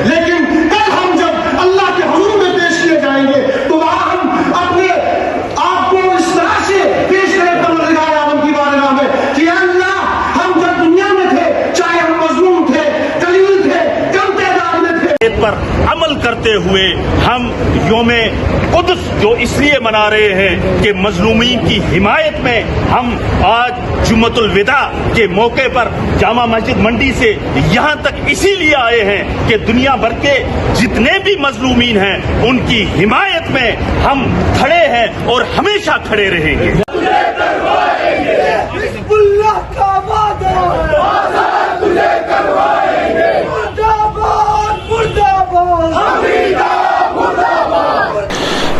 لیکن کل ہم جب اللہ کے حضور میں پیش کیے جائیں گے تو وہاں ہم اپنے آپ کو اس طرح سے پیش کریں پروردگار عالم کی بارگاہ میں کہ اللہ ہم جب دنیا میں تھے چاہے ہم مظلوم تھے قلیل تھے کم تعداد میں تھے پر عمل کرتے ہوئے ہم یوم قدس جو اس لیے منا رہے ہیں کہ مظلومین کی حمایت میں ہم آج جمعۃ الوداع کے موقع پر جامع مسجد منڈی سے یہاں تک اسی لیے آئے ہیں کہ دنیا بھر کے جتنے بھی مظلومین ہیں ان کی حمایت میں ہم کھڑے ہیں اور ہمیشہ کھڑے رہیں گے.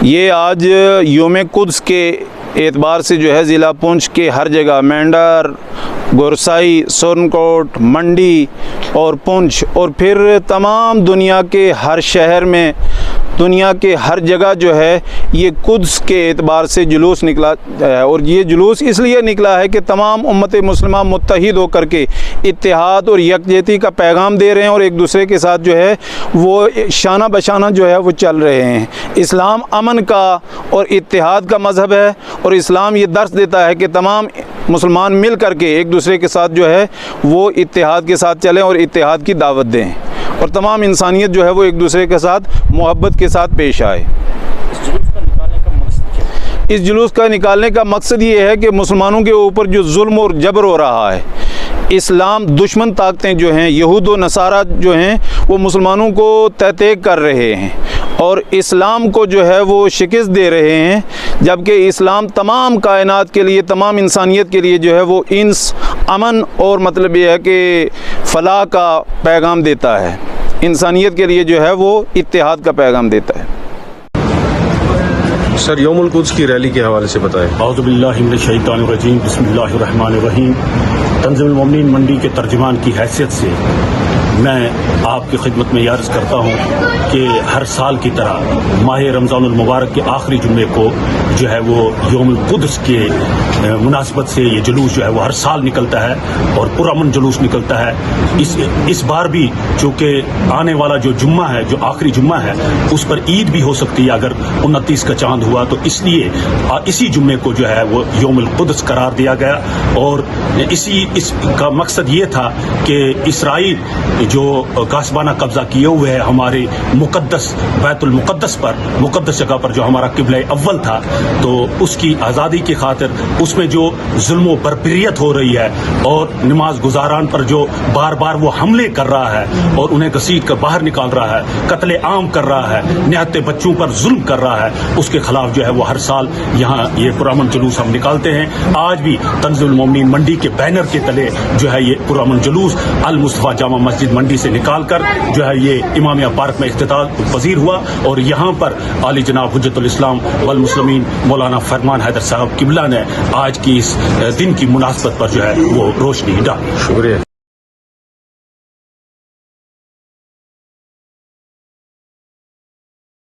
یہ آج یوم قدس کے اعتبار سے جو ہے ضلع پونچھ کے ہر جگہ مینڈر، گورسائی، سورنکوٹ، منڈی اور پونچھ اور پھر تمام دنیا کے ہر شہر میں، دنیا کے ہر جگہ جو ہے یہ قدس کے اعتبار سے جلوس نکلا ہے. اور یہ جلوس اس لیے نکلا ہے کہ تمام امت مسلمہ متحد ہو کر کے اتحاد اور یکجہتی کا پیغام دے رہے ہیں اور ایک دوسرے کے ساتھ جو ہے وہ شانہ بشانہ جو ہے وہ چل رہے ہیں. اسلام امن کا اور اتحاد کا مذہب ہے اور اسلام یہ درس دیتا ہے کہ تمام مسلمان مل کر کے ایک دوسرے کے ساتھ جو ہے وہ اتحاد کے ساتھ چلیں اور اتحاد کی دعوت دیں اور تمام انسانیت جو ہے وہ ایک دوسرے کے ساتھ محبت کے ساتھ پیش آئے. اس جلوس کا نکالنے کا مقصد یہ ہے کہ مسلمانوں کے اوپر جو ظلم اور جبر ہو رہا ہے، اسلام دشمن طاقتیں جو ہیں، یہود و نصارہ جو ہیں، وہ مسلمانوں کو تحقیق کر رہے ہیں اور اسلام کو جو ہے وہ شکست دے رہے ہیں، جبکہ اسلام تمام کائنات کے لیے، تمام انسانیت کے لیے جو ہے وہ انس امن اور مطلب یہ ہے کہ فلاح کا پیغام دیتا ہے، انسانیت کے لیے جو ہے وہ اتحاد کا پیغام دیتا ہے. سر یوم القدس کی ریلی کے حوالے سے بتائیں. اعوذ باللہ من الشیطان الرجیم، بسم اللہ الرحمن الرحیم. تنظیم المومنین منڈی کے ترجمان کی حیثیت سے میں آپ کی خدمت میں عرض کرتا ہوں کہ ہر سال کی طرح ماہ رمضان المبارک کے آخری جمعے کو جو ہے وہ یوم القدس کے مناسبت سے یہ جلوس جو ہے وہ ہر سال نکلتا ہے اور پرامن جلوس نکلتا ہے. اس بار بھی چونکہ آنے والا جو جمعہ ہے، جو آخری جمعہ ہے، اس پر عید بھی ہو سکتی ہے اگر 29 کا چاند ہوا تو، اس لیے اسی جمعے کو جو ہے وہ یوم القدس قرار دیا گیا. اور اس کا مقصد یہ تھا کہ اسرائیل جو غاصبانہ قبضہ کیے ہوئے ہے ہمارے مقدس بیت المقدس پر، مقدس جگہ پر جو ہمارا قبلہ اول تھا، تو اس کی آزادی کی خاطر اس میں جو ظلم و بربریت ہو رہی ہے اور نماز گزاران پر جو بار بار وہ حملے کر رہا ہے اور انہیں گھسیٹ کر باہر نکال رہا ہے، قتل عام کر رہا ہے، نہتے بچوں پر ظلم کر رہا ہے، اس کے خلاف جو ہے وہ ہر سال یہاں یہ پرامن جلوس ہم نکالتے ہیں. آج بھی تنظیم المومنین منڈی کے بینر کے تلے جو ہے یہ پرامن جلوس المصطفیٰ جامع مسجد منڈی سے نکال کر جو ہے یہ امامیہ پارک میں اختتام پذیر ہوا اور یہاں پر عالی جناب حجت الاسلام والمسلمین مولانا فرمان حیدر صاحب قبلہ نے آج کی اس دن کی مناسبت پر جو ہے وہ روشنی ڈالی. شکریہ.